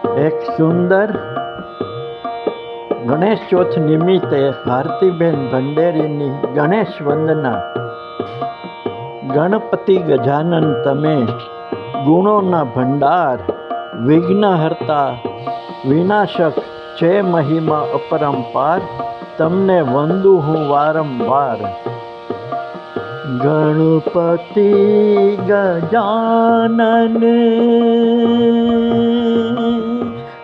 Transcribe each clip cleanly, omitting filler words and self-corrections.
એક સુંદર ગણેશ ચોથ નિમિત્તે ભારતીબેન ભંડેરીની ગણેશ વંદના. ગણપતિ ગજાનન તમે ગુણોના ભંડાર, વિઘ્નહર્તા વિનાશક છે મહિમા અપરંપાર, તમને વંદુ હું વારંવાર. ગણપતિ ગજાનન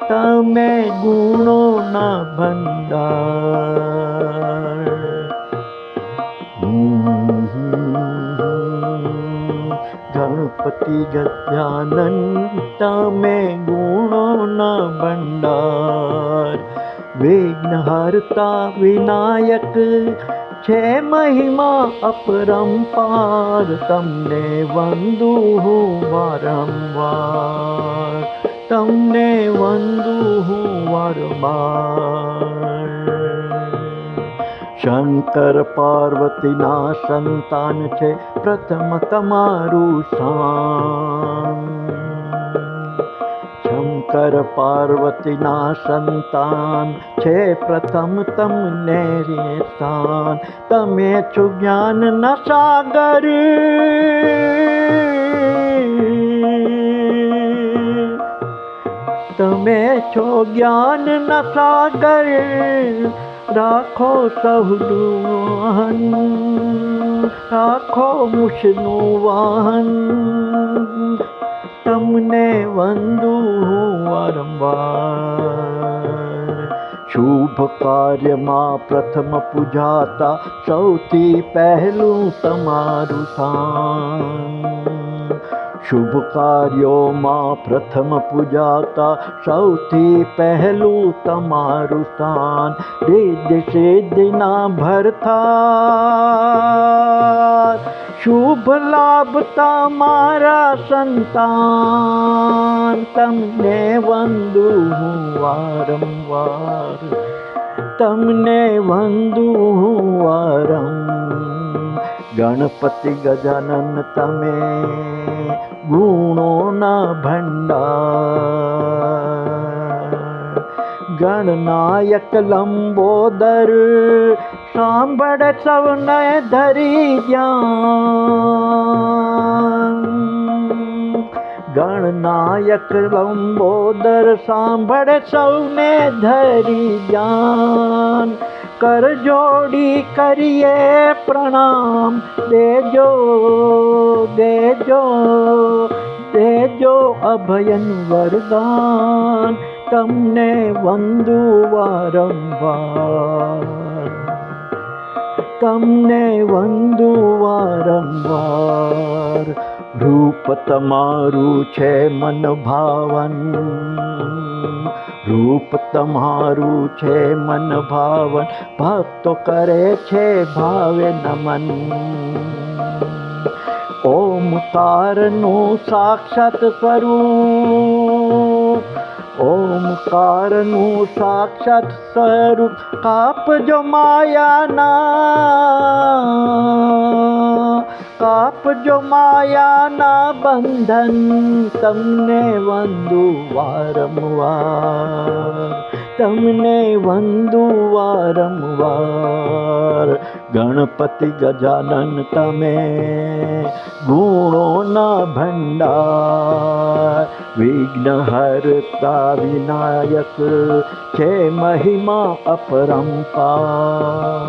તમે ગુણોના ભંડાર, ગણપતિ ગજાનન તમે ગુણોના ભંડાર, વિઘ્નહર્તા વિનાયક છે મહિમા અપરંપાર, તમને વંદુ હું વારંવાર, તમને વંદુ હું વારંવાર. શંકર પાર્વતીના સંતાન છે પ્રથમ તમારું સ્થાન, શંકર પાર્વતીના સંતાન છે પ્રથમ તમને સ્થાન. તમે છો જ્ઞાનના સાગર, તમે છો જ્ઞાનના સાગર, રાખો સહુનું વાહન, રાખો મુશનું વાહન, તમને વંદુ હું વારંવાર. શુભ કાર્યમાં પ્રથમ પૂજાતા સૌથી પહેલું તમારું સ્થાન, શુભ કાર્યોમાં પ્રથમ પૂજાતા સૌથી પહેલું તમારું સ્થાન. રિદ્ધિ સિદ્ધિના ભરતા શુભ લાભ તમારા સંતાન, તમને વંદુ હું વારંવાર, તમને વંદુ હું વારંવાર. ગણપતિ ગજાનન તમે ગુણોના ભંડાર, ગણનાયક લંબોદર સાંભળે સૌને ધરી ધ્યાન, ગણનાયક લંબોદર સાંભળે સૌને ધરી ધ્યાન. કર જોડી કરીએ પ્રણામ, દેજો દેજો દેજો અભયન વરદાન, તમને વંદુ વારંવાર, તમને વંદુ વારંવાર. રૂપ તમારું છે મન ભાવન, રૂપ તમારું છે મન ભાવન, ભક્તો કરે છે ભાવે નમન. ઓમકારનું સાક્ષાત સ્વરૂપ, ઓમકારનું સાક્ષાત સ્વરૂપ, કાપજો માયાના, કાપજો માયાના બંધન, તમને વંદુ વારંવાર, તમને વંદુ વારંવાર. ગણપતિ ગજાનન તમે ગુણોના ભંડાર, વિઘ્નહર્તા વિનાયક છે મહિમા અપરંપાર,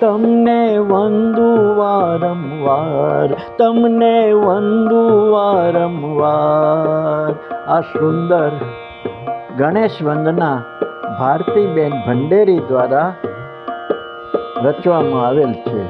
તમને વંદુ વારંવાર, તમને વંદુ વારંવાર. આ સુંદર ગણેશ વંદના ભારતીબેન ભંડેરી દ્વારા રચવામાં આવેલ છે.